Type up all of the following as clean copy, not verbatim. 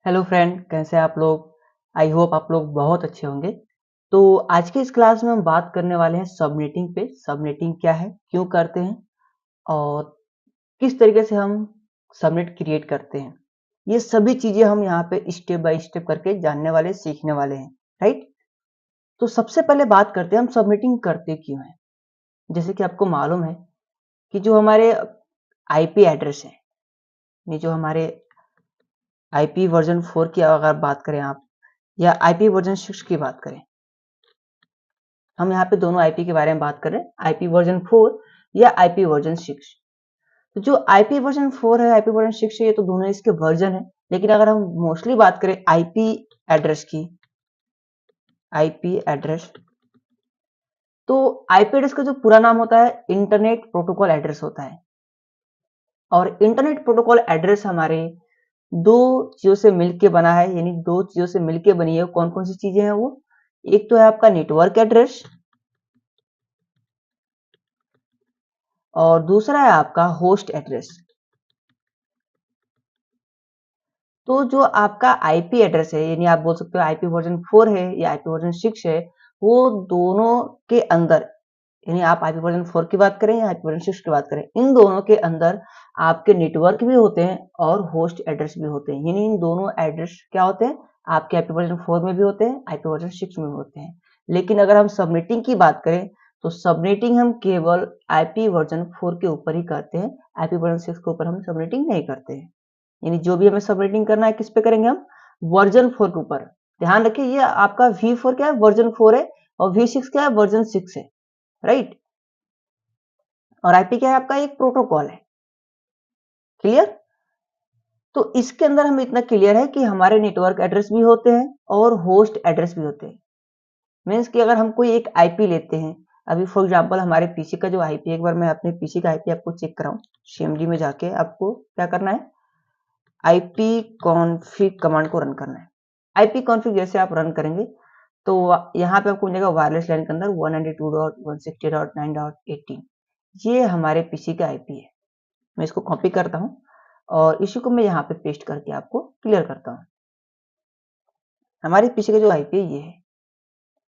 Hello friend, कैसे हैं आप लोग। आई होप आप लोग बहुत अच्छे होंगे। तो आज की इस क्लास में हम बात करने वाले हैं सबनेटिंग पे। सबनेटिंग क्या है, क्यों करते हैं और किस तरीके से हम सबनेट क्रिएट करते हैं। ये सभी चीजें हम यहाँ पे स्टेप बाय स्टेप करके जानने वाले, सीखने वाले हैं। राइट। तो सबसे पहले बात करते हैं हम सबनेटिंग करते क्यों हैं। जैसे कि आपको मालूम है कि जो हमारे आईपी एड्रेस है, ये जो हमारे आईपी वर्जन 4 की अगर बात करें आप, या आईपी वर्जन 6 की बात करें, हम यहाँ पे दोनों आईपी के बारे में बात कर रहे हैं, आईपी वर्जन 4 या आईपी वर्जन 6। तो जो आईपी वर्जन 4 है, आईपी वर्जन 6 है, ये तो दोनों इसके वर्जन है। लेकिन अगर हम मोस्टली बात करें आईपी एड्रेस की, आईपी एड्रेस, तो आईपी एड्रेस का जो पूरा नाम होता है इंटरनेट प्रोटोकॉल एड्रेस होता है। और इंटरनेट प्रोटोकॉल एड्रेस हमारे दो चीजों से मिलके बना है, यानी दो चीजों से मिलके बनी है। कौन कौन सी चीजें हैं वो? एक तो है आपका नेटवर्क एड्रेस और दूसरा है आपका होस्ट एड्रेस। तो जो आपका आईपी एड्रेस है, यानी आप बोल सकते हो आईपी वर्जन 4 है या आईपी वर्जन 6 है, वो दोनों के अंदर, यानी आप आईपी वर्जन 4 की बात करें या आईपी वर्जन 6 की बात करें, इन दोनों के अंदर आपके नेटवर्क भी होते हैं और होस्ट एड्रेस भी होते हैं। यानी इन दोनों एड्रेस क्या होते हैं, आपके आईपी वर्जन 4 में भी होते हैं, आईपी वर्जन 6 में भी होते हैं। लेकिन अगर हम सबनेटिंग की बात करें तो सबनेटिंग हम केवल आईपी वर्जन 4 के ऊपर ही करते हैं, आईपी वर्जन 6 के ऊपर हम सबनेटिंग नहीं करते हैं। यानी जो भी हमें सबनेटिंग करना है किस पे करेंगे, हम वर्जन 4 के ऊपर। ध्यान रखिए, ये आपका V4 क्या है, वर्जन 4 है, और V6 क्या है, वर्जन 6 है। राइट। और आईपी क्या है, आपका एक प्रोटोकॉल है। क्लियर। तो इसके अंदर हमें इतना क्लियर है कि हमारे नेटवर्क एड्रेस भी होते हैं और होस्ट एड्रेस भी होते हैं। मीन्स कि अगर हम कोई एक आईपी लेते हैं, अभी फॉर एग्जांपल हमारे पीसी का जो आईपी, एक बार मैं अपने पीसी का आईपी आपको चेक कराऊं। सीएमडी में जाके आपको क्या करना है, आईपी कॉन्फ़िग कमांड को रन करना है। आईपी कॉन्फ़िग जैसे आप रन करेंगे तो यहाँ पे आपको मिलेगा वायरलेस लैन के अंदर 192.168.9.18। ये हमारे पीसी का आईपी है। मैं इसको कॉपी करता हूँ और इसी को मैं यहाँ पे पेस्ट करके आपको क्लियर करता हूँ। हमारे पीसी का जो आईपी है ये है।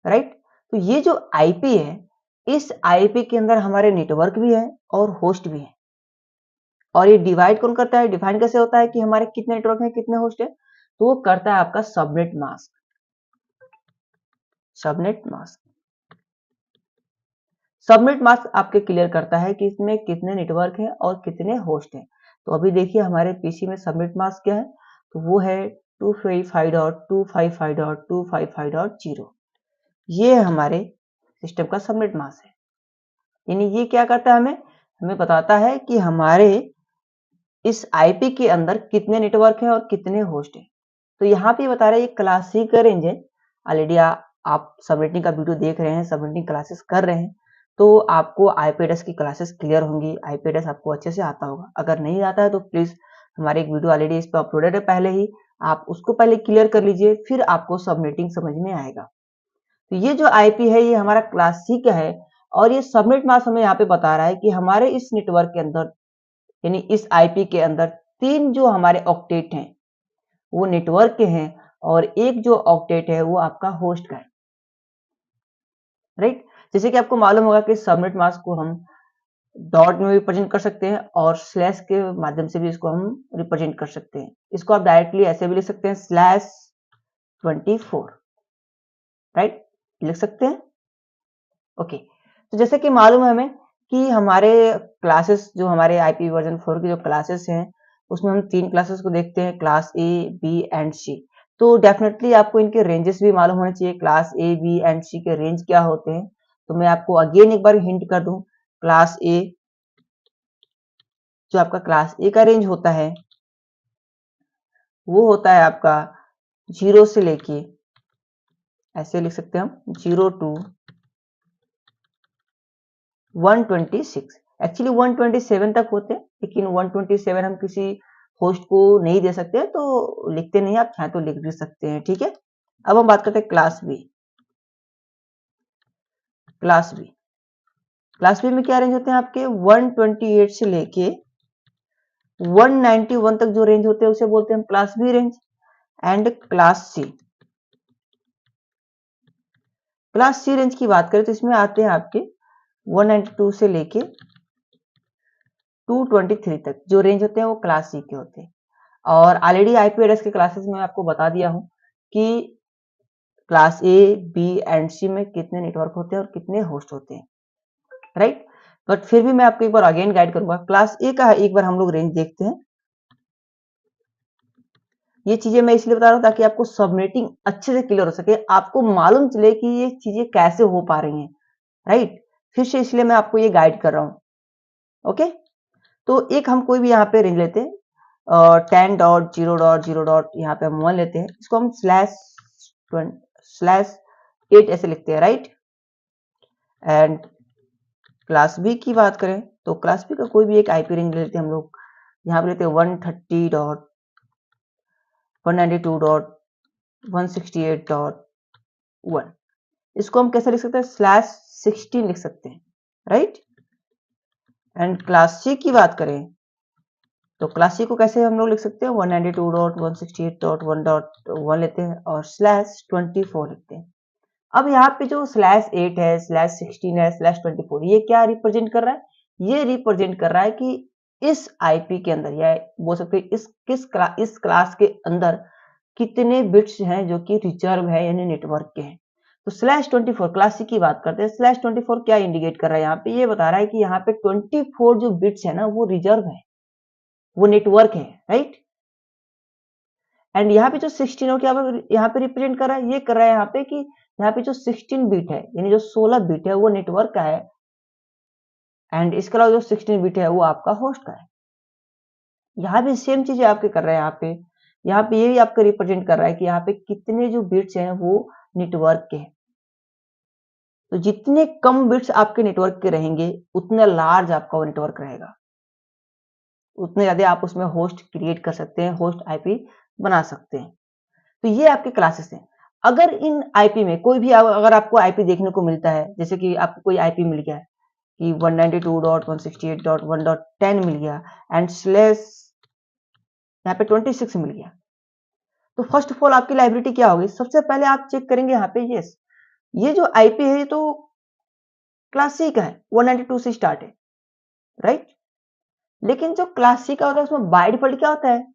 राइट। तो ये जो आईपी है, इस आईपी के अंदर हमारे नेटवर्क भी है और होस्ट भी है। और ये डिवाइड कौन करता है, डिफाइन कैसे होता है कि हमारे कितने नेटवर्क है, कितने होस्ट है, तो वो करता है आपका subnet mask. Subnet mask, subnet mask आपके क्लियर करता है कि इसमें कितने नेटवर्क है और कितने होस्ट है। तो अभी देखिए हमारे पीसी में सबनेट मास्क क्या है, तो वो है 255.255.255.0। ये हमारे सिस्टम का सबनेट मास्क है। यानी ये क्या करता है, हमें हमें बताता है कि हमारे इस आईपी के अंदर कितने नेटवर्क है और कितने होस्ट है। तो यहाँ पे बता रहा है ये क्लास सी का रेंज है। ऑलरेडी आप सबनेटिंग का वीडियो देख रहे हैं, सबनेटिंग क्लासेस कर रहे हैं, तो आपको आईपी एड्रेस की क्लासेस क्लियर होंगी, आईपी एड्रेस आपको अच्छे से आता होगा। अगर नहीं आता है तो प्लीज हमारे एक वीडियो ऑलरेडी इस पर अपलोडेड है पहले ही, आप उसको पहले क्लियर कर लीजिए, फिर आपको सबनेटिंग समझ में आएगा। तो ये जो आईपी है ये हमारा क्लास सी का है और ये सबनेट मास्क हमें यहाँ पे बता रहा है कि हमारे इस नेटवर्क के अंदर, यानी इस आईपी के अंदर तीन जो हमारे ऑक्टेट हैं वो नेटवर्क के हैं और एक जो ऑक्टेट है वो आपका होस्ट का है। राइट। जैसे कि आपको मालूम होगा कि सबनेट मास्क को हम डॉट में रिप्रेजेंट कर सकते हैं और स्लैश के माध्यम से भी इसको हम रिप्रेजेंट कर सकते हैं। इसको आप डायरेक्टली ऐसे भी लिख सकते हैं, /24। राइट, लिख सकते हैं। ओके। तो जैसे कि मालूम है हमें कि हमारे क्लासेस, जो हमारे आईपी वर्जन 4 की जो क्लासेस हैं, उसमें हम तीन क्लासेस को देखते हैं, क्लास ए, बी एंड सी। तो डेफिनेटली आपको इनके रेंजेस भी मालूम होने चाहिए, क्लास ए, बी एंड सी के रेंज क्या होते हैं। तो मैं आपको अगेन एक बार हिंट कर दूं, क्लास ए, जो आपका क्लास ए का रेंज होता है वो होता है आपका 0 से लेके, ऐसे लिख सकते हैं हम, 0 टू 126। एक्चुअली 127 तक होते हैं, लेकिन 127 हम किसी होस्ट को नहीं दे सकते, तो लिखते नहीं, आप चाहे तो लिख भी सकते हैं। ठीक है। अब हम बात करते हैं class B. Class B, class B में क्या रेंज होते हैं आपके, 128 से लेके 191 तक जो रेंज होते हैं उसे बोलते हैं हम class B range. And class C. Class C range की बात करें तो इसमें आते हैं आपके 192 से लेके 223 तक जो रेंज होते हैं वो क्लास सी के होते हैं। और ऑलरेडी आईपी एड्रेस के क्लासेस में आपको बता दिया हूं कि क्लास ए, बी एंड सी में कितने नेटवर्क होते हैं और कितने होस्ट होते हैं, राइट। बट फिर भी मैं आपको एक बार अगेन गाइड करूंगा। क्लास ए का एक बार हम लोग रेंज देखते हैं। ये चीजें मैं इसलिए बता रहा हूं ताकि आपको सबनेटिंग अच्छे से क्लियर हो सके, आपको मालूम चले कि ये चीजें कैसे हो पा रही हैं, राइट। फिर से इसलिए मैं आपको ये गाइड कर रहा हूं। ओके, तो एक हम कोई भी यहाँ पे रेंज लेते हैं, 10.0.0. यहाँ पे हम 1 लेते हैं, इसको हम /8 ऐसे लिखते हैं, राइट। एंड क्लास बी की बात करें तो क्लास बी का कोई भी एक आईपी रेंज लेते हैं हम लोग, यहाँ पे लेते हैं 130.192.168.1। इसको हम कैसे लिख सकते हैं, /16 लिख सकते हैं, राइट। एंड क्लास सी की बात करें तो क्लास सी को कैसे हम लोग लिख सकते हैं, 192.168.1.1 लेते हैं और /24 लिखते हैं। अब यहाँ पे जो /8 है, /16 है, /24, ये क्या रिप्रेजेंट कर रहा है, ये रिप्रेजेंट कर रहा है कि इस आईपी के अंदर या बोल सकते हैं इस क्लास के अंदर कितने बिट्स हैं जो कि रिजर्व है यानी नेटवर्क के हैं। तो /24 क्लास सी की बात करते हैं। /24 क्या इंडिकेट कर रहा है, यहाँ पे ये बता रहा है कि यहाँ पे 24 जो बिट्स है ना वो रिजर्व है, वो नेटवर्क है, राइट। एंड यहाँ पे जो 16 हो क्या यहाँ पे रिप्रेजेंट कर रहा है, ये कर रहा है यहाँ पे कि यहाँ पे जो 16 बिट है यानी जो 16 बिट है वो नेटवर्क का है, एंड इसके अलावा जो 16 बिट है वो आपका होस्ट का है। यहाँ भी सेम चीज आपके कर रहे हैं, यहाँ पे ये भी आपको रिप्रेजेंट कर रहा है कि यहाँ पे कितने जो बिट्स हैं वो नेटवर्क के हैं। तो जितने कम बिट्स आपके नेटवर्क के रहेंगे उतना लार्ज आपका वो नेटवर्क रहेगा, उतने ज्यादा आप उसमें होस्ट क्रिएट कर सकते हैं, होस्ट आईपी बना सकते हैं। तो ये आपके क्लासेस हैं। अगर इन आईपी में कोई भी अगर आपको आईपी देखने को मिलता है, जैसे कि आपको कोई आईपी मिल गया कि 192.168.1.10 मिल गया एंड स्लैश यहाँ पे 26 मिल गया, तो फर्स्ट ऑफ ऑल आपकी लाइब्रेरी क्या होगी, सबसे पहले आप चेक करेंगे यहाँ पे यस ये जो आईपी है ये तो क्लास सी का है, 192 से स्टार्ट है, राइट। लेकिन जो क्लास सी का होता है उसमें बाय डिफॉल्ट क्या होता है,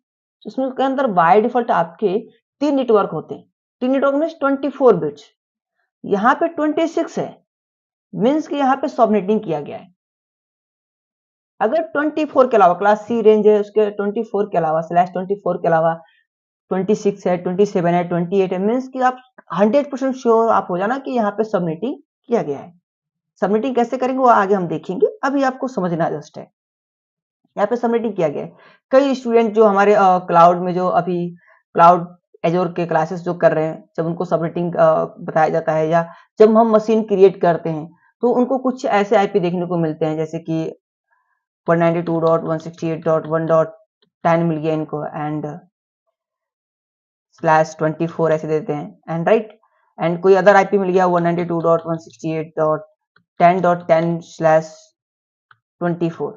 उसमें के अंदर बाय डिफॉल्ट आपके 3 नेटवर्क होते हैं, 3 नेटवर्क में 24 बिट्स, यहाँ पे 26 है, मीन्स कि यहाँ पे सबनेटिंग किया गया है। अगर 24 के अलावा क्लास सी रेंज है उसके 24 के अलावा /24 के अलावा 26 है, 27 है, 28 है, मीन्स कि आप 100% श्योर आप हो जाना कि यहाँ पे सबनेटिंग किया गया है। सबनेटिंग कैसे करेंगे वो आगे हम देखेंगे, अभी आपको समझना जस्ट है। यहाँ पे सबनेटिंग किया गया है। कई स्टूडेंट जो हमारे क्लाउड में जो अभी क्लाउड एजोर के क्लासेस जो कर रहे हैं, जब उनको सबनेटिंग बताया जाता है या जब हम मशीन क्रिएट करते हैं तो उनको कुछ ऐसे आईपी देखने को मिलते हैं जैसे कि 192.168.1.10 मिल गया इनको एंड /24 ऐसे देते हैं एंड राइट, एंड कोई अदर आईपी मिल गया 192.168.10.10/24,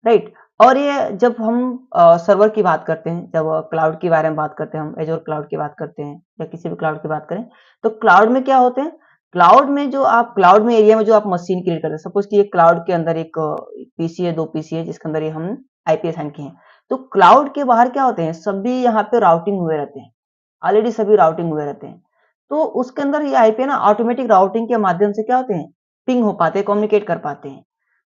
राइट। और ये जब हम सर्वर की बात करते हैं, जब क्लाउड के बारे में बात करते हैं, हम एजोर क्लाउड की बात करते हैं या किसी भी क्लाउड की बात करें, तो क्लाउड में क्या होते हैं, क्लाउड में जो आप क्लाउड में एरिया में जो आप मशीन क्रिएट करते हैं, सपोज कि एक क्लाउड के अंदर एक पीसी है, 2 पीसी है जिसके अंदर ये हम आईपी असाइन किए हैं, तो क्लाउड के बाहर क्या होते हैं, सभी यहाँ पे राउटिंग हुए रहते हैं, ऑलरेडी सभी राउटिंग हुए रहते हैं। तो उसके अंदर ये आईपी ना ऑटोमेटिक राउटिंग के माध्यम से क्या होते हैं, पिंग हो पाते हैं, कम्युनिकेट कर पाते हैं।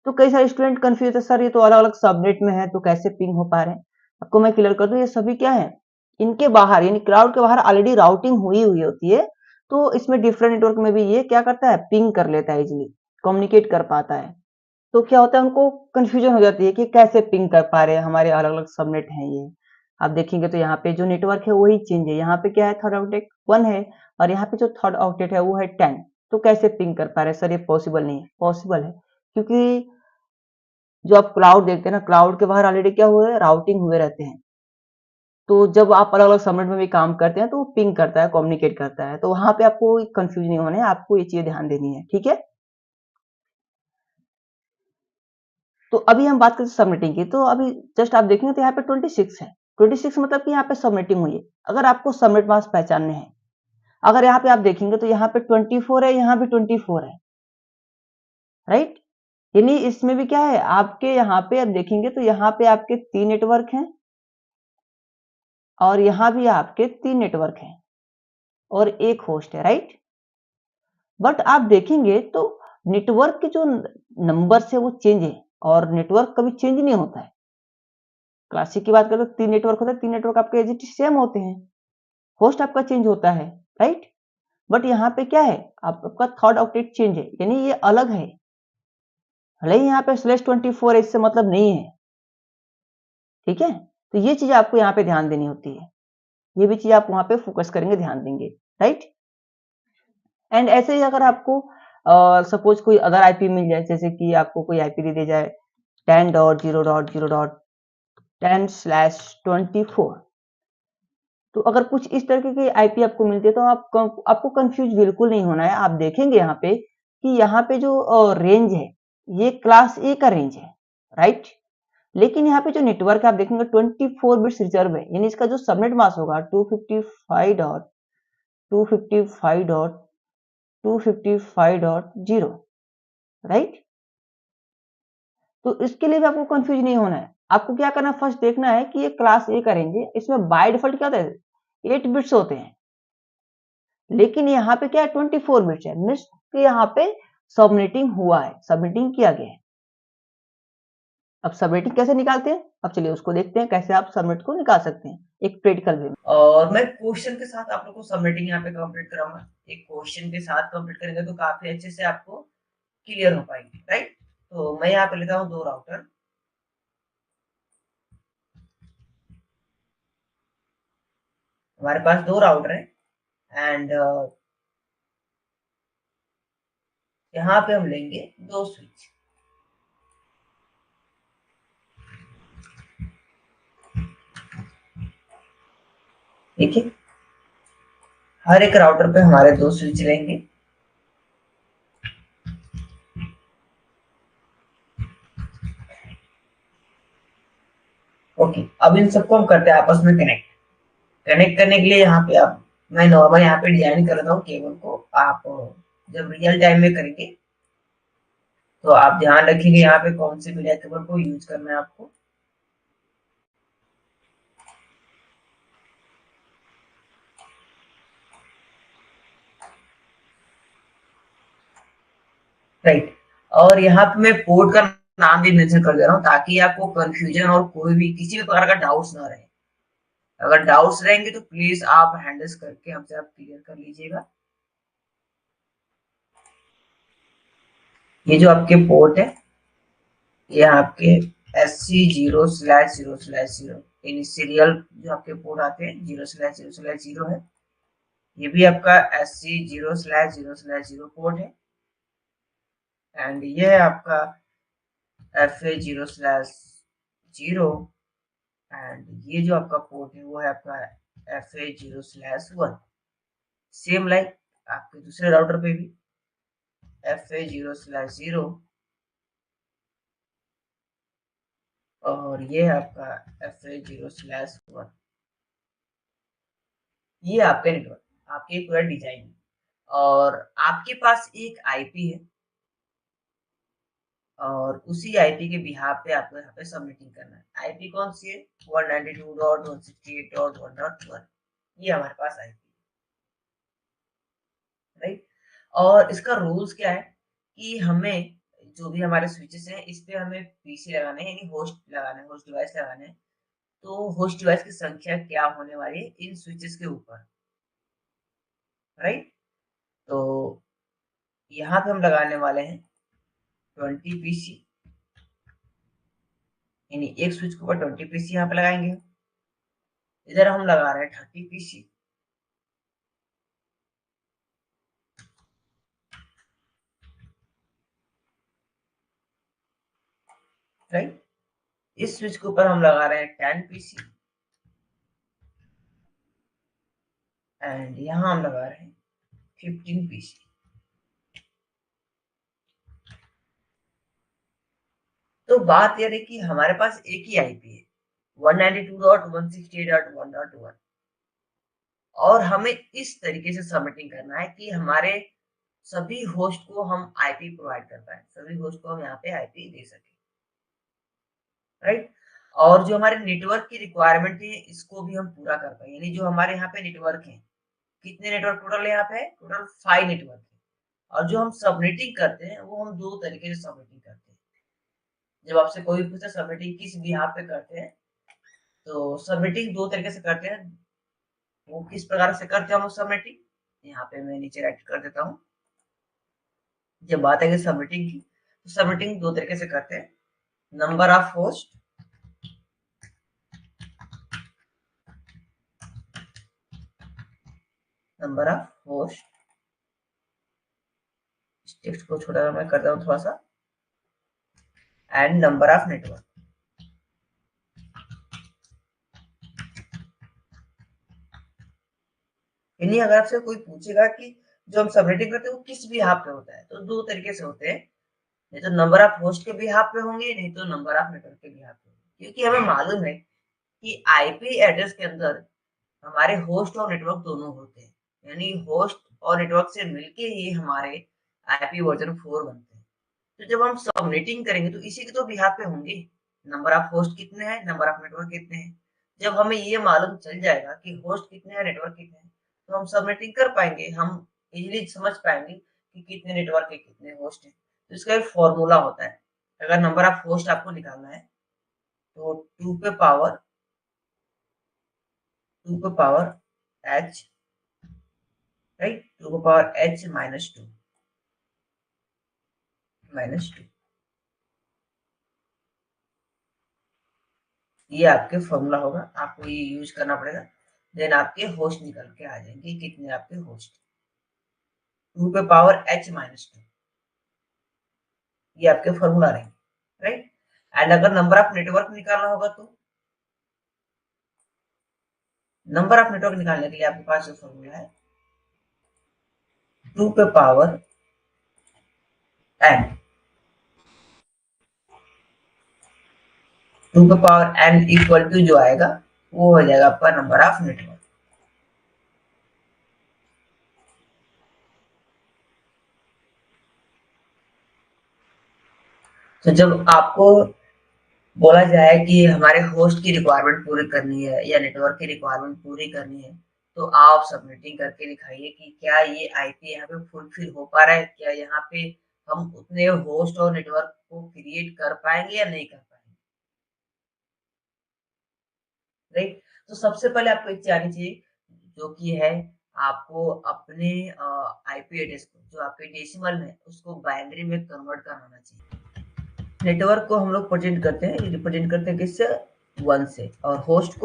तो कई सारे स्टूडेंट कंफ्यूज है, सर ये तो अलग अलग सबनेट में है तो कैसे पिंग हो पा रहे हैं। आपको मैं क्लियर कर दूं, ये सभी क्या है, इनके बाहर यानी क्लाउड के बाहर ऑलरेडी राउटिंग हुई हुई होती है, तो इसमें डिफरेंट नेटवर्क में भी ये क्या करता है, पिंग कर लेता है, इजिली कम्युनिकेट कर पाता है। तो क्या होता है, उनको कंफ्यूजन हो जाती है कि कैसे पिंग कर पा रहे हैं, हमारे अलग अलग सबनेट हैं ये। आप देखेंगे तो यहाँ पे जो नेटवर्क है वही चेंज है, यहाँ पे क्या है, थर्ड आउटलेट 1 है और यहाँ पे जो थर्ड आउटलेट है वो है 10। तो कैसे पिंग कर पा रहे हैं, सर ये पॉसिबल नहीं है, पॉसिबल है, क्योंकि जो आप क्लाउड देखते हैं ना, क्लाउड के बाहर ऑलरेडी क्या हुए, राउटिंग हुए रहते हैं। तो जब आप अलग अलग सबनेट में भी काम करते हैं तो वो पिंग करता है, कम्युनिकेट करता है, तो वहां पे आपको कंफ्यूज नहीं होना है, आपको ये चीज ध्यान देनी है, ठीक है। तो अभी हम बात करते हैं सबनेटिंग की, तो अभी जस्ट आप देखेंगे तो यहाँ पे 26 है, 26 मतलब कि यहाँ पे सबनेटिंग हुई है। अगर आपको सबनेट मास्क पहचानने हैं, अगर यहाँ पे आप देखेंगे तो यहाँ पे 24 है, यहाँ भी 24 है, राइट। यानी इसमें भी क्या है, आपके यहाँ पे आप देखेंगे तो यहाँ पे आपके 3 नेटवर्क हैं और यहाँ भी आपके 3 नेटवर्क हैं और एक होस्ट है, राइट। बट आप देखेंगे तो नेटवर्क के जो नंबर है वो चेंज है और नेटवर्क कभी चेंज नहीं होता है। क्लासिक की बात करें तो 3 नेटवर्क होते हैं, 3 नेटवर्क आपके एज इट इज सेम होते हैं, होस्ट आपका चेंज होता है, राइट। बट यहाँ पे क्या है, आपका थर्ड ऑक्टेट चेंज है, यानी ये अलग है। भले ही यहाँ पे /24 इससे मतलब नहीं है, ठीक है। तो ये चीज आपको यहाँ पे ध्यान देनी होती है, ये भी चीज आप वहां पे फोकस करेंगे, ध्यान देंगे, राइट। एंड ऐसे ही अगर आपको सपोज कोई अदर आईपी मिल जाए, जैसे कि आपको कोई आईपी दे दी जाए 10.0.0.10/24, तो अगर कुछ इस तरीके की आईपी आपको मिलती है तो आपको कंफ्यूज बिल्कुल नहीं होना है। आप देखेंगे यहाँ पे कि यहाँ पे जो रेंज है ये क्लास ए का रेंज है, राइट। लेकिन यहाँ पे जो नेटवर्क आप देखेंगे 24 बिट्स रिजर्व है, यानी इसका जो सबनेट मास्क होगा 255.255.255.0, राइट। तो इसके लिए भी आपको कंफ्यूज नहीं होना है। आपको क्या करना है, फर्स्ट देखना है कि ये क्लास ए का रेंज है, इसमें बाय डिफॉल्ट क्या होता है 8 बिट्स होते हैं, लेकिन यहाँ पे क्या है 24 बिट्स है, मीन्स कि यहाँ पे सबनेटिंग हुआ है, सबनेटिंग किया गया है। अब सबनेटिंग कैसे निकालते हैं, अब चलिए उसको देखते हैं कैसे आप सबनेट को निकाल सकते हैं एक प्रैक्टिकल वे में। और मैं क्वेश्चन के साथ आप लोग को सबनेटिंग यहाँ पे कंप्लीट कराऊंगा। एक क्वेश्चन के साथ कंप्लीट करेंगे तो काफी अच्छे से आपको क्लियर हो पाएगी, राइट। तो मैं यहाँ पे लेता हूँ 2 राउटर, हमारे पास 2 राउटर है एंड यहाँ पे हम लेंगे 2 स्विच। ठीक है, हर एक राउटर पे हमारे 2 स्विच लेंगे। ओके, अब इन सबको हम करते हैं आपस में कनेक्ट। कनेक्ट करने के लिए यहाँ पे आप, मैं नॉर्मल यहाँ पे डिजाइन कर रहा हूँ केबल को। आप जब रियल टाइम में करेंगे तो आप ध्यान रखिएगा यहाँ पे कौन से मीडिया केबल को यूज करना है आपको। राइट, और यहाँ पे मैं पोर्ट का नाम भी मेंशन कर दे रहा हूँ ताकि आपको कंफ्यूजन और कोई भी किसी भी प्रकार का डाउट्स ना रहे। अगर डाउट्स रहेंगे तो प्लीज आप हैंडल्स करके हमसे आप क्लियर कर लीजिएगा। ये जो आपके पोर्ट है ये आपके SC0/0/0 यानी सीरियल जो आपके पोर्ट आते हैं 0/0/0 है। ये भी आपका SC0/0/0 पोर्ट है एंड ये है आपका FA0/0 एंड ये जो आपका पोर्ट है वो है आपका FA0/1। सेम लाइक आपके दूसरे राउटर पे भी FA0/0 और ये है आपका FA0/1। ये आपका नेटवर्क, आपके पूरा डिजाइन और आपके पास एक आईपी है और उसी आईपी के बिहाफ पे आपको यहाँ पे सबमिटिंग करना है। आईपी कौन सी है 192.168.1.1, ये हमारे पास आईपी, राइट। और इसका रूल्स क्या है कि हमें जो भी हमारे स्विचेस हैं इस पे हमें पीसी लगाने हैं, यानी होस्ट लगाने हैं, होस्ट डिवाइस लगाने हैं। तो होस्ट डिवाइस की संख्या क्या होने वाली है इन स्विचेस के ऊपर, राइट। तो यहाँ पे हम लगाने वाले हैं 20 पीसी, यानी एक स्विच के ऊपर 20 पीसी यहाँ पे लगाएंगे। इधर हम लगा रहे हैं 30 पीसी, राइट। इस स्विच के ऊपर हम लगा रहे हैं 10 पीसी एंड यहाँ हम लगा रहे हैं 15 पीसी। तो बात यह है कि हमारे पास एक ही आईपी है 192.168.1.1 और हमें इस तरीके से सबमिटिंग करना है कि हमारे सभी होस्ट को हम आईपी प्रोवाइड कर पाए, सभी होस्ट को हम यहाँ पे आईपी दे सके, राइट। और जो हमारे नेटवर्क की रिक्वायरमेंट है इसको भी हम पूरा कर पाए, यानी जो हमारे यहाँ पे नेटवर्क है, कितने नेटवर्क टोटल यहाँ पे, टोटल 5 नेटवर्क है। और जो हम सबनेटिंग करते हैं वो हम दो तरीके से सबनेटिंग करते हैं। जब आपसे कोई पूछे सबनेटिंग किस बिहाफ पे करते हैं, तो सबनेटिंग दो तरीके से करते हैं। वो किस प्रकार से करते हैं हम सबनेटिंग, यहाँ पे मैं नीचे राइट कर देता हूँ। जब बात है सबनेटिंग की, तो सबनेटिंग दो तरीके से करते हैं। Number of host, number of host, text को छोटा मैं करता हूँ थोड़ा सा, एंड नंबर ऑफ नेटवर्क। यानी अगर आपसे कोई पूछेगा कि जो हम सबनेटिंग करते हैं वो किस बिहाफ पे होता है, तो दो तरीके से होते हैं, नहीं तो नंबर ऑफ होस्ट के बिहाफ पे होंगे, नहीं तो नंबर ऑफ नेटवर्क के बिहाफ पे होंगे। क्योंकि हमें मालूम है कि आईपी एड्रेस के अंदर हमारे होस्ट और नेटवर्क दोनों होते हैं, यानी होस्ट और नेटवर्क से मिलके ही हमारे आईपी वर्जन 4 बनते हैं। तो जब हम सबनेटिंग करेंगे तो इसी के तो बिहाफ पे होंगे, नंबर ऑफ होस्ट कितने हैं, नंबर ऑफ नेटवर्क कितने हैं। जब हमें ये मालूम चल जाएगा कि होस्ट कितने हैं, नेटवर्क कितने हैं, तो हम सबनेटिंग कर पाएंगे, हम इजीली समझ पाएंगे कि कितने नेटवर्क है कितने होस्ट है। तो इसका एक फॉर्मूला होता है, अगर नंबर ऑफ होस्ट आपको निकालना है तो 2 पे पावर h, राइट, 2 पे पावर h -2 ये आपके फॉर्मूला होगा, आपको ये यूज करना पड़ेगा। देन आपके होस्ट निकल के आ जाएंगे, कितने आपके होस्ट, 2 पे पावर h -2, ये आपके फॉर्मूला रहेंगे, राइट। एंड अगर नंबर ऑफ नेटवर्क निकालना होगा तो नंबर ऑफ नेटवर्क निकालने के लिए आपके पास जो फॉर्मूला है 2 पे पावर n, 2 पे पावर n इक्वल टू जो आएगा वो हो जाएगा आपका नंबर ऑफ नेटवर्क। तो जब आपको बोला जाए कि हमारे होस्ट की रिक्वायरमेंट पूरी करनी है या नेटवर्क की रिक्वायरमेंट पूरी करनी है, तो आप सबमिटिंग करके दिखाइए कि क्या ये आईपी यहाँ पे फुलफिल हो पा रहा है, क्या यहाँ पे हम उतने होस्ट और नेटवर्क को क्रिएट कर पाएंगे या नहीं कर पाएंगे, राइट। तो सबसे पहले आपको एक चीज आनी चाहिए, जो कि है आपको अपने आईपी एड्रेस को, जो आपके डेसिमल में उसको बाइनरी में कन्वर्ट करना आना चाहिए। नेटवर्क को हम लोग प्रेजेंट करते हैं, रिप्रेजेंट करते हैं किससे, 1 से, और होस्ट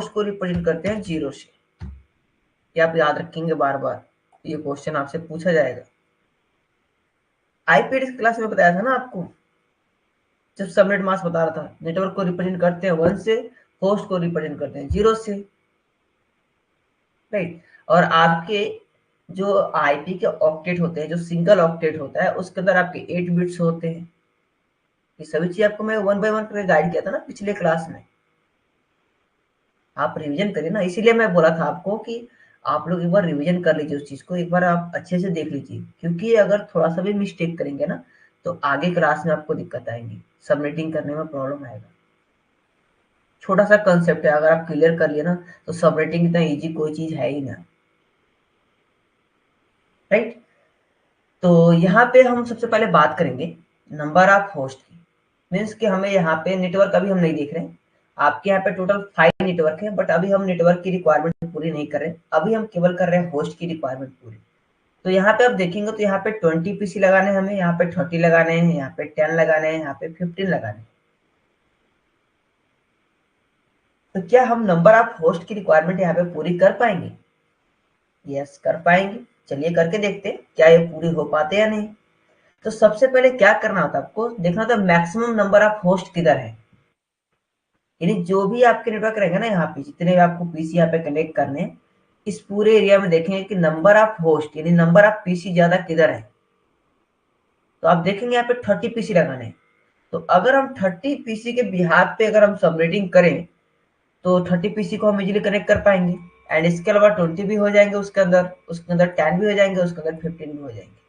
को रिप्रेजेंट करते हैं 0 से। ये आप याद रखेंगे, बार बार ये क्वेश्चन आपसे पूछा जाएगा। आईपी एड्रेस क्लास में बताया था ना आपको, जब सबनेट मास्क बता रहा था, नेटवर्क को रिप्रेजेंट करते हैं 1 से, होस्ट को रिप्रेजेंट करते हैं 0 से, राइट। और आपके जो आईपी के ऑक्टेट होते हैं, जो सिंगल ऑक्टेट होता है उसके अंदर आपके 8 बिट्स होते हैं। ये सभी चीज आपको मैं 1 बाय 1 करके गाइड किया था ना पिछले क्लास में, आप रिवीजन करिए ना। इसीलिए मैं बोला था आपको कि आप लोग एक बार रिवीजन कर लीजिए, उस चीज को एक बार आप अच्छे से देख लीजिए, क्योंकि अगर थोड़ा सा भी मिस्टेक करेंगे ना तो आगे क्लास में आपको दिक्कत आएंगी, सबमिटिंग करने में प्रॉब्लम आएगा। छोटा सा कंसेप्ट है, अगर आप क्लियर कर लिए ना तो सबमिटिंग इतना इजी कोई चीज है ही ना, राइट। तो यहाँ पे हम सबसे पहले बात करेंगे नंबर ऑफ होस्ट की, मीन्स कि हमें यहाँ पे नेटवर्क अभी हम नहीं देख रहे हैं। आपके यहाँ पे टोटल 5 नेटवर्क है, बट अभी हम नेटवर्क की रिक्वायरमेंट पूरी नहीं कर रहे, अभी हम केवल कर रहे हैं होस्ट की रिक्वायरमेंट पूरी। तो यहाँ पे आप देखेंगे तो यहाँ पे 20 पीसी लगाने हैं हमें, यहाँ पे 30 लगाने हैं, यहाँ पे 10 लगाने हैं, यहाँ पे 15 लगाने हैं। तो क्या हम नंबर ऑफ होस्ट की रिक्वायरमेंट यहाँ पे पूरी कर पाएंगे? यस, कर पाएंगे। चलिए करके देखते हैं क्या ये पूरी हो पाते या नहीं। तो सबसे पहले क्या करना होता है, आपको देखना होता है मैक्सिमम नंबर ऑफ होस्ट किधर है। यानी जो भी आपके नेटवर्क रहेंगे ना, यहाँ पे जितने भी आपको पीसी यहाँ पे कनेक्ट करने हैं, इस पूरे एरिया में देखेंगे कि नंबर ऑफ होस्ट यानी नंबर ऑफ पीसी ज्यादा किधर है। तो आप देखेंगे यहाँ पे 30 पीसी लगाने हैं, तो अगर हम 30 पीसी के बिहाफ पे अगर हम सबनेटिंग करें तो 30 पीसी को हम इजीली कनेक्ट कर पाएंगे, एंड इसके अलावा 20 भी हो जाएंगे, उसके अंदर 10 भी हो जाएंगे, उसके अंदर 15 भी हो जाएंगे।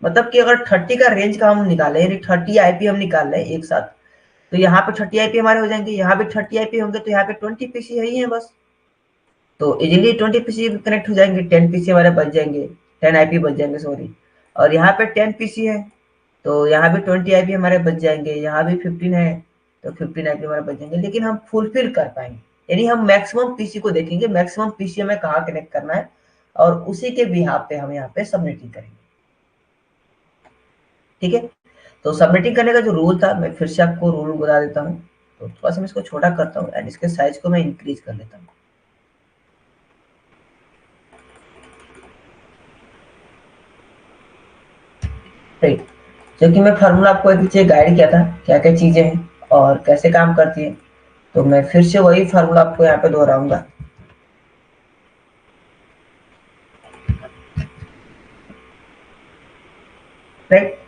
मतलब कि अगर 30 का रेंज का हम निकाले, यानी 30 आईपी हम निकाल रहे हैं एक साथ, तो यहाँ पे 30 आईपी हमारे हो जाएंगे, यहाँ पे 30 आईपी होंगे, तो यहाँ पे 20 पीसी है ही है बस। तो इजीली 20 पीसी कनेक्ट हो जाएंगे, 10 पीसी हमारे बच जाएंगे, 10 आईपी बच जाएंगे सॉरी। और यहाँ पे 10 पीसी है तो यहाँ भी 20 आईपी हमारे बच जाएंगे, यहाँ भी 15 है तो 15 आईपी हमारे बच जाएंगे, लेकिन हम फुलफिल कर पाएंगे। यानी हम मैक्सिमम पीसी को देखेंगे, मैक्सिमम पीसी हमें कहाँ कनेक्ट करना है, और उसी के बिहाफ पे हम यहाँ पे सबनेटिंग करेंगे। ठीक है, तो सबनेटिंग करने का जो रूल था, मैं फिर से आपको रूल बता देता हूँ। तो थोड़ा सा मैं इसको छोटा करता हूँ एंड इसके साइज को मैं इंक्रीज कर लेता हूँ। राइट, क्योंकि मैं फार्मूला आपको एक नीचे गाइड किया था क्या क्या चीजें हैं और कैसे काम करती है, तो मैं फिर से वही फार्मूला आपको यहाँ पे दोहराऊंगा। राइट,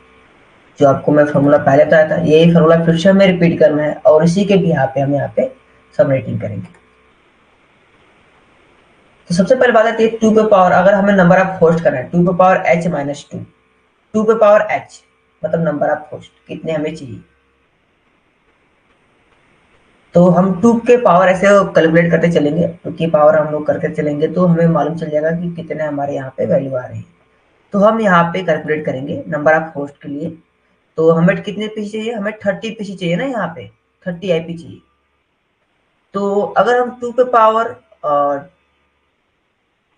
जो आपको मैं फार्मूला पहले बताया था, यही फार्मूला फिर से हमें रिपीट करना है और इसी के भी पे हम यहाँ पे सबनेटिंग करेंगे। तो सबसे पहले बात आती है 2 पे पावर, अगर हमें नंबर ऑफ होस्ट करना है 2 पे पावर h माइनस 2, 2 पे पावर h मतलब नंबर ऑफ होस्ट कितने हमें चाहिए। तो हम 2 के पावर ऐसे कैलकुलेट करते चलेंगे, 2 की पावर हम लोग करते चलेंगे तो हमें मालूम चल जाएगा कि कितने हमारे यहाँ पे वैल्यू आ रहे हैं। तो हम यहाँ पे कैलकुलेट करेंगे नंबर ऑफ होस्ट के लिए। तो हमें कितने पीसी चाहिए, हमें 30 पीसी चाहिए ना, यहाँ पे 30 आईपी चाहिए। तो अगर हम 2 पे पावर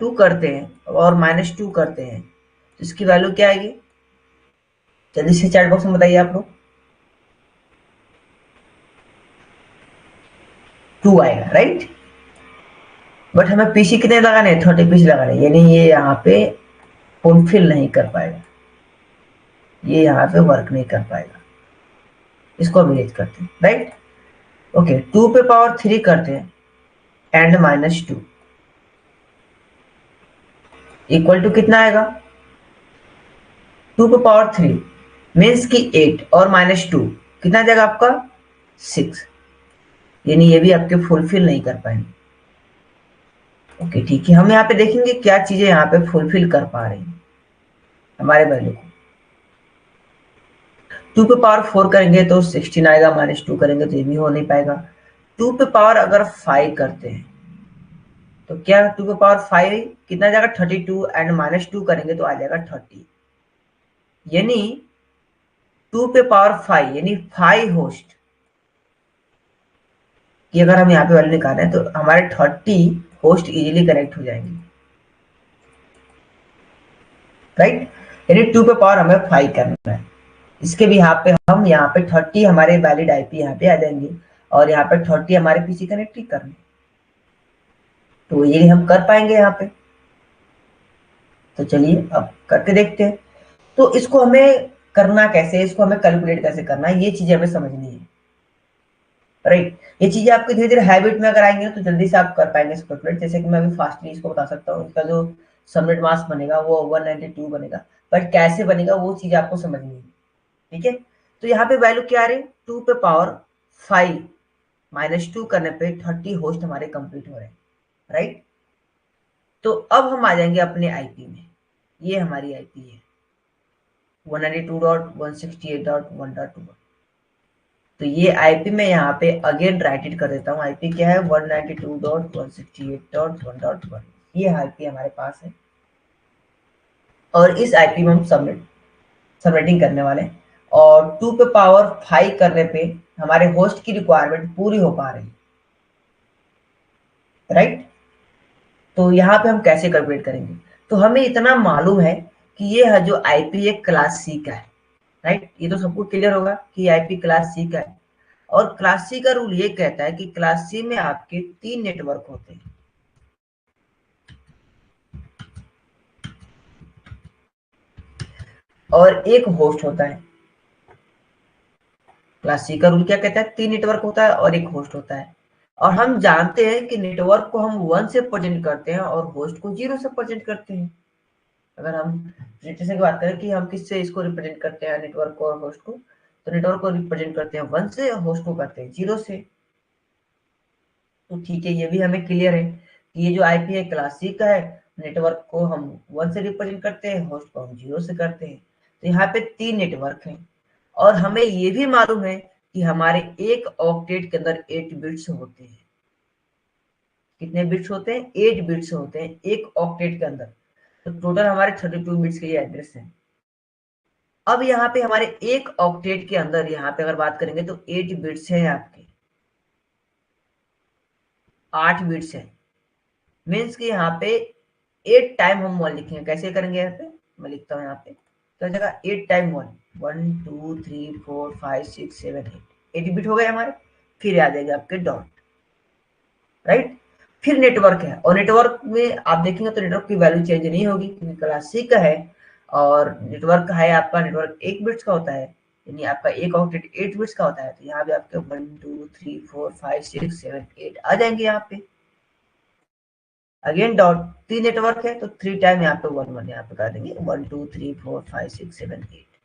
2 करते हैं और -2 करते हैं तो इसकी वैल्यू क्या आएगी, जल्दी से चैट बॉक्स में बताइए आप लोग। 2 आएगा, राइट। बट हमें पीसी कितने लगाने हैं, 30 पीसी लगाने हैं, यानी ये यहाँ पे फुलफिल नहीं कर पाएगा, ये यहाँ पे वर्क नहीं कर पाएगा। इसको हम इरेज करते हैं, राइट। ओके, 2 पे पावर 3 करते हैं एंड -2 इक्वल टू कितना आएगा, 2 पे पावर 3 मीन्स की 8 और -2 कितना आ जाएगा आपका 6, यानी ये भी आपके फुलफिल नहीं कर पाएंगे। ओके ठीक है, हम यहाँ पे देखेंगे क्या चीजें यहाँ पे फुलफिल कर पा रही हैं हमारे वैल्यू को। 2 पे पावर 4 करेंगे तो 16 आएगा, -2 करेंगे तो ये भी हो नहीं पाएगा। 2 पे पावर अगर 5 करते हैं तो क्या 2 पे पावर 5 कितना जाएगा 32 एंड -2 करेंगे तो आ जाएगा 30, यानी 2 पे पावर 5 यानी 5 होस्ट कि अगर हम यहाँ पे वैल्यू निकाल रहे हैं तो हमारे 30 होस्ट इजीली कनेक्ट हो जाएंगे, राइट। यानी 2 पे पावर हमें 5 करना है, इसके भी यहाँ पे हम यहाँ पे 30 हमारे वैलिड आईपी यहाँ पे आ जाएंगे और यहाँ पे 30 हमारे पीसी कनेक्ट ही करने, तो ये हम कर पाएंगे यहाँ पे। तो चलिए अब करके देखते हैं। तो इसको हमें करना कैसे है, इसको हमें कैलकुलेट कैसे करना है, ये चीजें हमें समझनी है, राइट। ये चीजें आपकी धीरे धीरे हैबिट में अगर आएंगे तो जल्दी से आप कर पाएंगे इसको कैलकुलेट। जैसे कि मैं अभी फास्टली इसको बता सकता हूँ, इसका जो सबनेट मास्क बनेगा वो 192 बनेगा, बट कैसे बनेगा वो चीज आपको समझनी है, ठीक है। तो यहाँ पे वैल्यू क्या आ रही है, 2 पे पावर 5 -2 करने पे 30 होस्ट हमारे कंप्लीट हो रहे हैं, राइट। तो अब हम आ जाएंगे अपने आईपी में, ये हमारी आईपी है 192.168.1.2। तो ये आईपी में यहाँ पे अगेन राइट इट कर देता हूँ, आईपी क्या है 192.168.1.1, ये आईपी हमारे पास है और इस आईपी में हम सबनेटिंग करने वाले हैं। और 2 पे पावर 5 करने पे हमारे होस्ट की रिक्वायरमेंट पूरी हो पा रही है, राइट। तो यहाँ पे हम कैसे कैलकुलेट करेंगे, तो हमें इतना मालूम है कि ये है जो आईपी एक क्लास सी का है, राइट। ये तो सबको क्लियर होगा कि आईपी क्लास सी का है, और क्लास सी का रूल ये कहता है कि क्लास सी में आपके 3 नेटवर्क होते हैं, और एक होस्ट होता है। क्लास सी का रूल क्या कहता है, 3 नेटवर्क होता है और एक होस्ट होता है। और हम जानते हैं कि नेटवर्क को हम 1 से प्रेजेंट करते हैं और होस्ट को 0 से प्रेजेंट करते हैं। अगर हम प्रेजेंटेशन की बात करें कि हम किससे इसको रिप्रेजेंट करते हैं नेटवर्क को और होस्ट को, तो नेटवर्क को रिप्रेजेंट करते हैं 1 से और होस्ट को करते हैं 0 से। तो ठीक है, ये भी हमें क्लियर है कि ये जो आईपी है क्लास सी का है, नेटवर्क को हम 1 से रिप्रेजेंट करते हैं, होस्ट को हम 0 से करते हैं। तो यहाँ पे 3 नेटवर्क हैं और हमें ये भी मालूम है कि हमारे एक ऑक्टेट के अंदर 8 बिट्स होते हैं। कितने बिट्स होते हैं? 8 बिट्स होते हैं एक ऑक्टेट के अंदर। तो टोटल हमारे 32 बिट्स के ये एड्रेस है। अब यहाँ पे हमारे एक ऑक्टेट के अंदर यहाँ पे अगर बात करेंगे तो 8 बिट्स हैं आपके, 8 बिट्स है, मीन्स कि यहाँ पे 8 टाइम हम 1 लिखेंगे। कैसे करेंगे? यहाँ पे मैं लिखता हूँ, यहाँ पे क्या हो जाएगा? 8 टाइम 1, 1 2 3 4 5 6 7 8 बिट हो गए हमारे। फिर आ जाएगा आपके डॉट, राइट। फिर नेटवर्क है, और नेटवर्क में आप देखेंगे तो नेटवर्क की वैल्यू चेंज नहीं होगी क्योंकि क्लास सी का है। और नेटवर्क है आपका, नेटवर्क 1 बिट्स का होता है, यानी आपका एक ऑक्टेट 8 बिट्स का होता है। तो यहाँ पे आपके 1 2 3 4 5 6 7 8 आ जाएंगे यहाँ पे। अगेन डॉट, 3 नेटवर्क है तो 3 टाइम यहाँ पे 1 1 यहाँ पे कर देंगे, 1 2 3 4 5 6 7 8,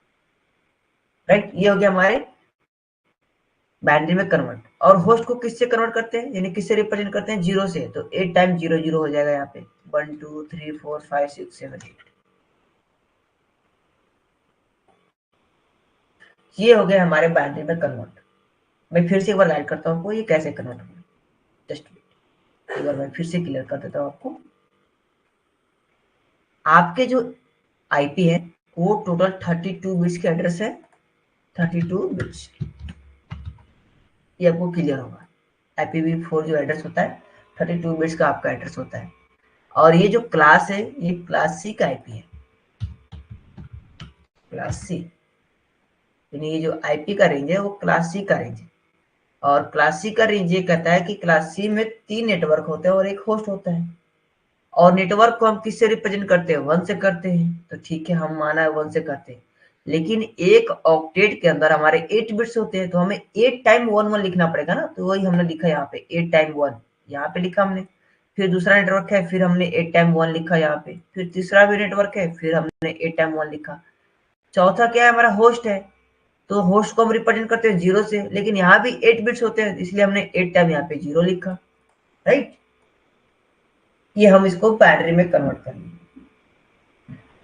राइट। ये हो गया हमारे बाइनरी में कन्वर्ट। और होस्ट को किससे कन्वर्ट करते हैं, यानी किससे रिप्रेजेंट करते हैं? 0 से। तो 8 टाइम 0 0 हो जाएगा यहाँ पे, 1 2 3 4 5 6 7 8। ये हो गया हमारे बाइनरी में कन्वर्ट। मैं फिर से एक बार गाइड करता हूँ आपको ये कैसे कन्वर्ट होगा। जस्ट एक बार मैं फिर से क्लियर कर देता हूँ आपको। आपके जो आईपी है वो टोटल 32 बिट्स के एड्रेस है, 32 बिट्स। ये आपको क्लियर होगा। IPv4 जो एड्रेस होता है 32 बिट्स का आपका एड्रेस होता है। और ये जो क्लास है ये क्लास सी का आईपी है, क्लास सी, यानी ये जो आईपी का रेंज है वो क्लास सी का रेंज है। और क्लास सी का रेंज ये कहता है कि क्लास सी में 3 नेटवर्क होते हैं और एक होस्ट होता है। और नेटवर्क को हम किससे रिप्रेजेंट करते हैं? 1 से करते हैं। तो ठीक है, हम माना है 1 से करते हैं, लेकिन एक ऑक्टेट के अंदर हमारे 8 बिट्स होते हैं तो हमें 8 टाइम 1 1 लिखना पड़ेगा ना। तो वही हमने लिखा यहाँ पे 8 टाइम 1, यहाँ पे लिखा हमने। फिर दूसरा नेटवर्क है, फिर हमने 8 टाइम 1 लिखा यहाँ पे। फिर तीसरा भी नेटवर्क है, फिर हमने 8 टाइम 1 लिखा। चौथा क्या है? हमारा होस्ट है। तो होस्ट को हम रिप्रेजेंट करते हैं 0 से, लेकिन यहाँ भी 8 बिट्स होते हैं इसलिए हमने 8 टाइम यहाँ पे 0 लिखा, राइट। ये हम इसको बाइनरी में कन्वर्ट करेंगे।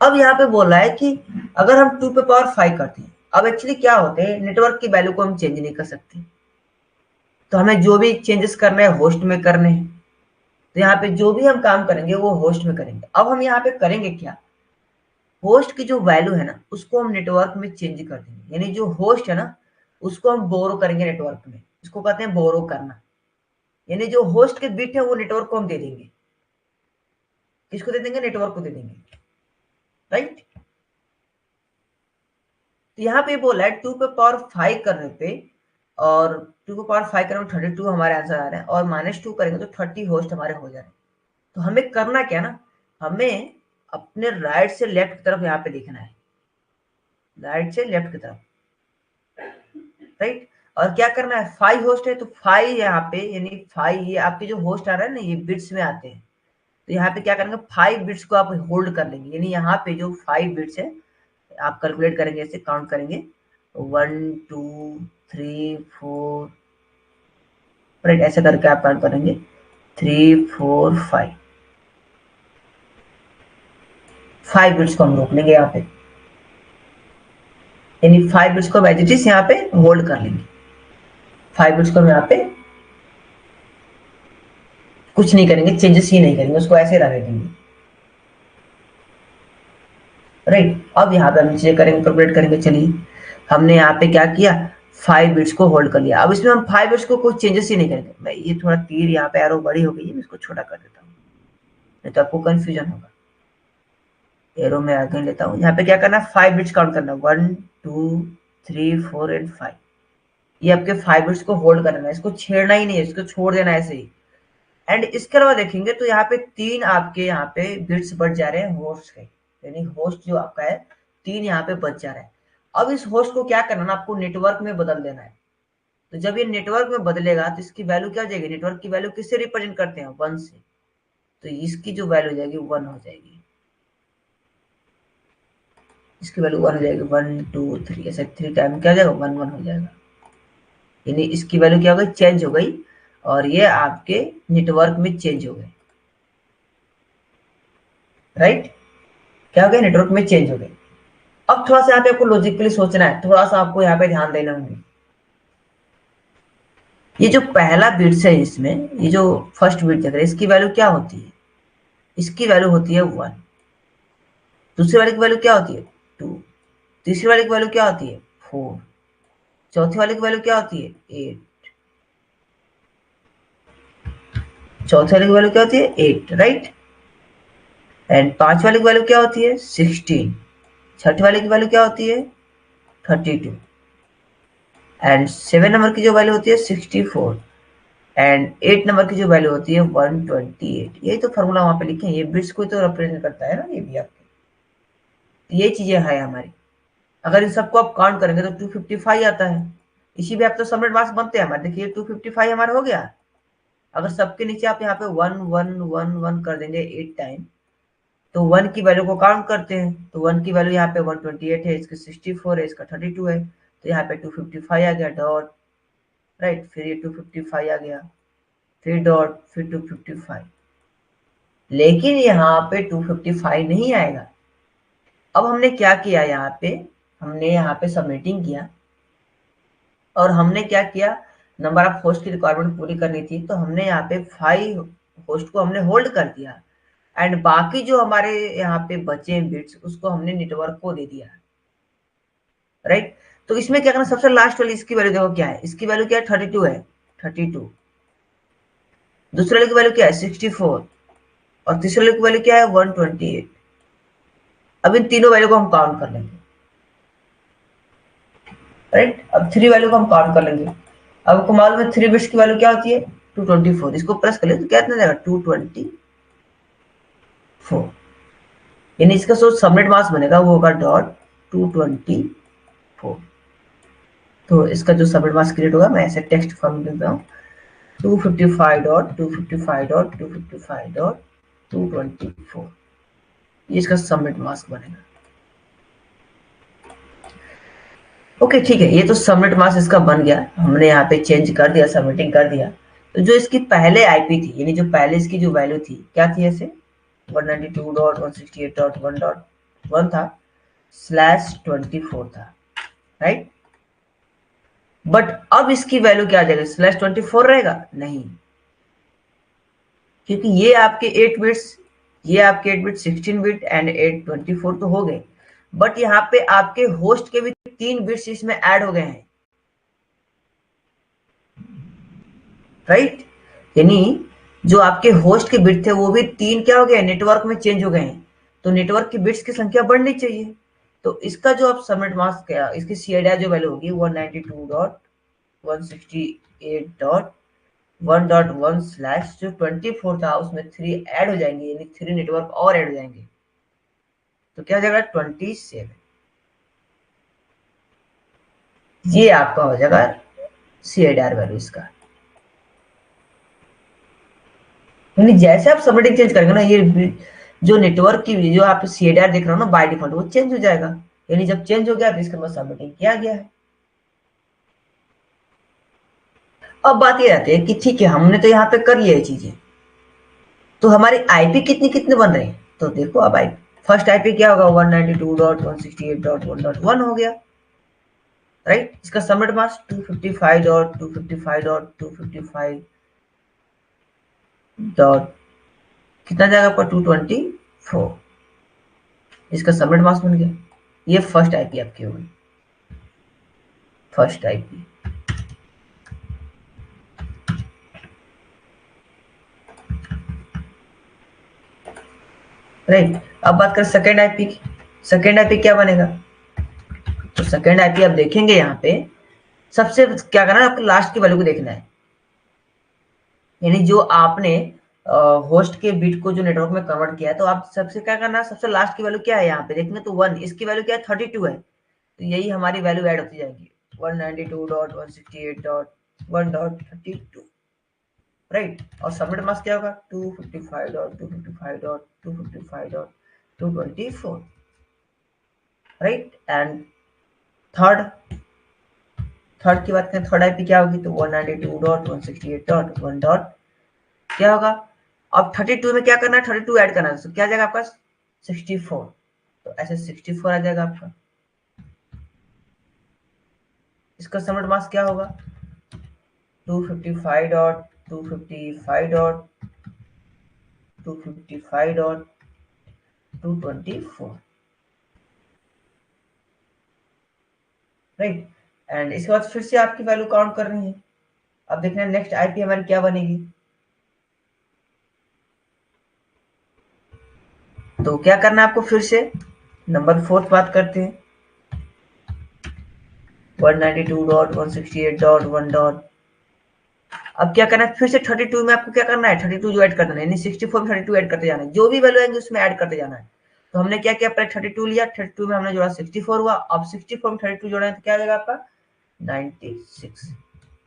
अब यहाँ पे बोल रहा है कि अगर हम 2 पे पावर 5 करते हैं, अब एक्चुअली क्या होते हैं, नेटवर्क की वैल्यू को हम चेंज नहीं कर सकते, तो हमें जो भी चेंजेस करने हैं होस्ट में करने हैं। तो यहाँ पे जो भी हम काम करेंगे वो होस्ट में करेंगे। अब हम यहाँ पे करेंगे क्या, होस्ट की जो वैल्यू है ना उसको हम नेटवर्क में चेंज कर देंगे, यानी जो होस्ट है ना उसको हम बोरो करेंगे नेटवर्क में। इसको कहते हैं बोरो करना, यानी जो होस्ट के बिट है वो नेटवर्क को हम दे देंगे। किसको दे देंगे? नेटवर्क को दे देंगे, राइट। तो यहाँ पे बोला है 2 पे पावर 5 करने पे, और 2 पे पावर 5 करने में 32 हमारे आंसर आ रहे हैं, और -2 करेंगे तो 30 होस्ट हमारे हो जा रहे हैं। तो हमें करना क्या ना, हमें अपने राइट से लेफ्ट की तरफ यहाँ पे देखना है, राइट से लेफ्ट की तरफ, राइट। और क्या करना है, 5 होस्ट है तो 5 यहाँ पे, यानी 5 ये आपके जो होस्ट आ रहा है ना ये बिट्स में आते हैं। तो यहाँ पे क्या करेंगे, 5 बिट्स को आप होल्ड कर लेंगे, यानी यहाँ पे जो 5 बिट्स है आप कैलकुलेट करेंगे, ऐसे काउंट करेंगे 1 2 3 4, राइट। ऐसे करके आप काउंट करेंगे 3 4 5, 5 बिट्स को हम रोक लेंगे यहाँ पे, यानी 5 बिट्स को एज इट इज यहाँ पे होल्ड कर लेंगे। 5 बिट्स को हम यहाँ पे कुछ नहीं करेंगे, चेंजेस ही नहीं करेंगे, उसको ऐसे रहने देंगे, राइट। अब यहाँ पे हम चीजें करेंगे, कैलकुलेट करेंगे। चलिए हमने यहाँ पे क्या किया, 5 बिट्स को होल्ड कर लिया। अब इसमें हम 5 बिट्स को कोई चेंजेस ही नहीं करेंगे। मैं ये थोड़ा तीर यहाँ पे एरो बड़ी हो गई है, मैं इसको छोटा कर देता हूँ, नहीं तो आपको कंफ्यूजन होगा। एरो में आगे लेता हूँ। यहाँ पे क्या करना है, 5 बिट्स काउंट करना, 1 2 3 4 एंड 5। ये आपके 5 बिट्स को होल्ड करना है, इसको छेड़ना ही नहीं है, इसको छोड़ देना है ऐसे ही। एंड इसके अलावा देखेंगे तो यहाँ पे 3 आपके यहाँ पे बिट्स बढ़ जा रहे हैं होस्ट के, यानी होस्ट जो आपका है 3 यहाँ पे बच जा रहा है। अब इस होस्ट को क्या करना है, आपको नेटवर्क में बदल देना है। तो जब ये नेटवर्क में बदलेगा तो इसकी वैल्यू क्या हो जाएगी, नेटवर्क की वैल्यू किससे रिप्रेजेंट करते हैं, 1 से। तो इसकी जो वैल्यू हो जाएगी 1 हो जाएगी, इसकी वैल्यू 1 हो जाएगी, 1 2 3 ऐसे 3 टाइम क्या हो जाएगा, 1 1 हो जाएगा, यानी इसकी वैल्यू क्या हो गई, चेंज हो गई, और ये आपके नेटवर्क में चेंज हो गए, राइट, क्या हो गया, नेटवर्क में चेंज हो गए। अब थोड़ा सा यहाँ पे आपको लॉजिकली सोचना है, थोड़ा सा आपको यहाँ पे ध्यान देना होगा। ये जो पहला बिट्स है इसमें, ये जो फर्स्ट बिट देख रहे हैं, इसकी वैल्यू क्या होती है, इसकी वैल्यू होती है 1, दूसरी वाले की वैल्यू क्या होती है 2, तीसरी वाले की वैल्यू क्या होती है 4, चौथी वाले की वैल्यू क्या होती है 8, चौथे वाले की वैल्यू क्या होती है 8, राइट, एंड पांच वाले की वैल्यू क्या होती है 16, छठे वाले की वैल्यू क्या होती है 32, एंड 7 नंबर की जो वैल्यू होती है 64, एंड 8 नंबर की जो वैल्यू होती है 128। यही तो फॉर्मूला वहां पे लिखे हैं, ये बिट्स को तो रिप्रेजेंट करता है ना, ये भी आपके, तो ये चीजें है हमारी। अगर इन सबको आप काउंट करेंगे तो 255 आता है, इसी भी आप तो सबनेट मास्क बनते हैं हमारे, देखिए 255 हमारा हो गया। अगर सबके नीचे आप यहाँ पे 1 1 1 1 कर देंगे 8 टाइम, तो 1 की वैल्यू को काउंट करते हैं, तो 1 की वैल्यू यहाँ पे 128 है, इसकी 64 है, इसका 32 है, तो यहाँ पे 255 आ गया डॉट, राइट, फिर ये 255 आ गया, फिर डॉट, फिर 255, लेकिन यहाँ पे 255 नहीं आएगा। अब हमने क्या किया, यहाँ पे हमने यहाँ पे सबमिटिंग किया, और हमने क्या किया, नंबर ऑफ होस्ट की रिक्वायरमेंट पूरी करनी थी, तो हमने यहाँ पे 5 होस्ट को हमने होल्ड कर दिया, एंड बाकी जो हमारे यहाँ पे बचे बिट्स उसको हमने नेटवर्क को दे दिया, राइट। तो इसमें क्या करना, सबसे लास्ट वाली इसकी वैल्यू देखो क्या है, इसकी वैल्यू क्या है 32 है, 32, दूसरे वाले की वैल्यू क्या है 64, और तीसरे वाले की वैल्यू क्या है 128। अब इन तीनों वैल्यू को हम काउंट कर लेंगे, राइट, अब 3 वैल्यू को हम काउंट कर लेंगे। अब आपको मालूम है 3 बिट्स की वैल्यू क्या होती है 224, इसको प्लस कर ले तो क्या इतना जाएगा 224, यानी इसका जो सबनेट मास्क बनेगा वो होगा डॉट 224। तो इसका जो सबनेट मास्क क्रिएट होगा, मैं ऐसे टेक्स्ट फॉर्म में देता हूँ, 255.255.255.224, ये इसका सबनेट मास्क बनेगा। ओके ठीक है, ये तो सबनेट मास्क इसका बन गया, हमने यहाँ पे चेंज कर दिया, सबमिटिंग कर दिया। तो जो इसकी पहले आईपी थी, यानी जो पहले इसकी जो वैल्यू थी क्या थी, ऐसे 192.168.1.1 था, /24 था, राइट। बट अब इसकी वैल्यू क्या आ जाएगी, /24 रहेगा नहीं, क्योंकि ये आपके 8 बिट्स, ये आपके 8 बिट 16 बिट एंड 8 24 तो हो गए, बट यहाँ पे आपके होस्ट के भी 3 बिट्स इसमें ऐड हो गए हैं, राइट, यानी जो आपके होस्ट के बिट थे वो भी 3 क्या हो गए, नेटवर्क में चेंज हो गए हैं, तो नेटवर्क की बिट्स की संख्या बढ़नी चाहिए। तो इसका जो आप सबनेट मास्क, इसकी सीआईडी जो वैल्यू होगी 192.168.1.1 स्लैश जो 24 था उसमें 3 ऐड हो जाएंगे, यानी 3 नेटवर्क और ऐड हो जाएंगे, तो क्या हो जाएगा 27, ये आपका हो जाएगा सीआईडी वैल्यू इसका। यानी जैसे आप सबनेटिंग चेंज करेंगे ना, ये जो नेटवर्क की जो आप सीआईडी देख रहे हो ना बाय डिफॉल्ट, वो चेंज हो जाएगा, यानी जब चेंज हो गया तो इसके बाद सबनेटिंग किया गया है। अब बात ये आती है कि ठीक है, हमने तो यहाँ पे कर लिया ये चीजें, तो हमारी आईपी कितने कितने बन रहे हैं, तो देखो अब आई फर्स्ट आईपी क्या होगा 192.168.1.1 हो गया, राइट, इसका सबनेट मास्क 255.255.255 डॉट कितना जाएगा आपका 224, इसका सबनेट मास्क बन गया, ये फर्स्ट आईपी आपकी होगी, फर्स्ट आईपी। राइट, अब बात करें सेकेंड आईपी की, सेकेंड आईपी क्या बनेगा, तो सेकेंड आईपी आप देखेंगे यहाँ पे सबसे क्या करना है, आपको लास्ट की वैल्यू को देखना है, यानी जो आपने होस्ट के बिट को जो नेटवर्क में कन्वर्ट किया है, तो आप सबसे क्या करना है, सबसे लास्ट की वैल्यू क्या है यहाँ पे देखेंगे तो 1, इसकी वैल्यू क्या है 32 है, तो यही हमारी वैल्यू ऐड होती जाएगी 192.168.1.32, राइट, और सबनेट मास्क क्या होगा 255.255.255.224, राइट। एंड थर्ड की बात करें, थर्ड आईपी क्या होगी, तो 192.168.1 डॉट क्या होगा। अब 32 में क्या करना है, 32 ऐड करना है, तो क्या आ जाएगा आपका 64, तो ऐसे 64 आ जाएगा आपका। इसका सबनेट मास्क क्या होगा, 255 dot 255 dot 255 dot 224, right. And इसके बाद फिर से आपकी वैल्यू काउंट करनी है। अब देखना है नेक्स्ट आईपी हमारी क्या बनेगी। तो क्या करना है आपको, फिर से नंबर 4 बात करते हैं, 192.168.1 डॉट। अब क्या करना है, फिर से 32 में आपको क्या करना है, 32 जो ऐड कर देना है, यानी 64 में 32 ऐड करते जाना है, जो भी वैल्यू आएंगे उसमें ऐड करते जाना है। तो हमने क्या किया, पहले 32 लिया, 32 में हमने जोड़ा 64 हुआ, अब 64 में 32 जोड़ा है तो क्या आ जाएगा आपका 96।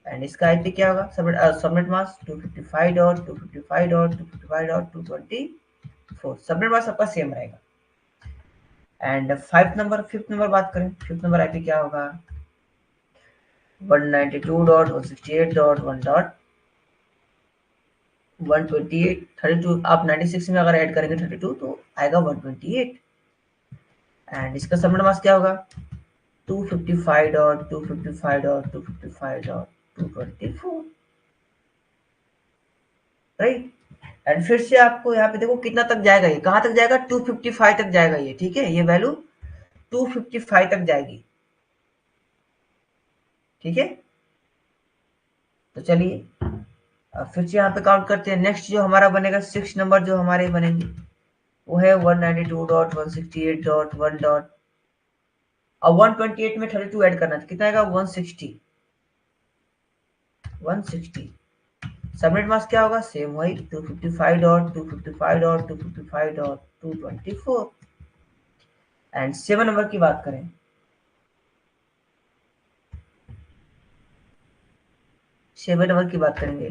एंड इसका आईपी क्या होगा, सबनेट मास्क 255.255.255.224, सबनेट मास्क सबका सेम रहेगा। एंड फिफ्थ नंबर बात करें, फिफ्थ नंबर आईपी क्या होगा, 192.168.1 डॉट 128, 32 आप 96 में अगर ऐड करेंगे 32 तो आएगा 128। एंड इसका सबनेट मास्क क्या होगा, 255.255.255.224, राइट। एंड फिर से आपको यहाँ पे देखो कितना तक जाएगा, ये कहाँ तक जाएगा, 255 तक जाएगा ये, ठीक है, ये वैल्यू 255 तक जाएगी, ठीक है। तो चलिए अब फिर से यहाँ पे काउंट करते हैं। नेक्स्ट जो हमारा बनेगा 6 नंबर जो हमारे बनेंगे वो है 192.168.1 डॉट। अब 128 में 32 ऐड करना है, कितना आएगा 160। सबनेट मास्क क्या होगा, सेम वही 255.255.255.224। एंड 7 नंबर की बात करें, 7 नंबर की बात करेंगे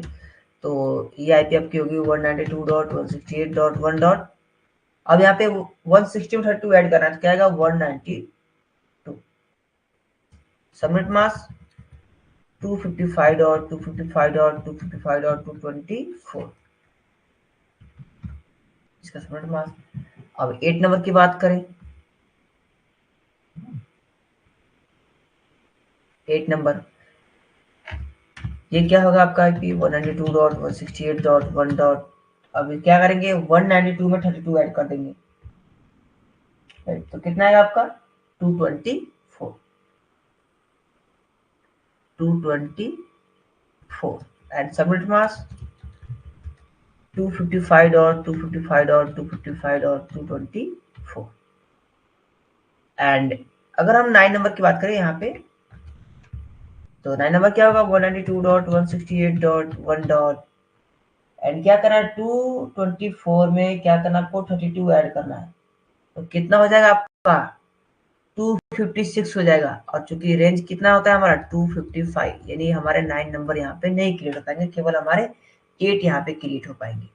तो ये आईपी आपकी होगी 192.168.1 डॉट। अब यहाँ पे 160 में 32 ऐड करना है तो क्या आएगा 192। सबनेट मास्क 255.255.255.224, इसका सबनेट मास्क। अब 8 नंबर की बात करें, 8 नंबर ये क्या होगा आपका आईपी 192.168.1 डॉट। अब क्या करेंगे 192 में 32 ऐड कर देंगे, तो कितना आएगा आपका 224, 224। And subnet mask 255.255.255.224। एंड अगर हम 9 नंबर की बात करें यहाँ पे, तो 9 नंबर क्या होगा 192.168.1 डॉट। एंड क्या करना है 224 में क्या करना है, आपको 32 ऐड करना है, तो कितना हो जाएगा आपका 256 हो जाएगा। और चूंकि रेंज कितना होता है हमारा 255, यानी हमारे 9 नंबर यहाँ पे नहीं क्रिएट हो पाएंगे, केवल हमारे 8 यहाँ पे क्रिएट हो पाएंगे।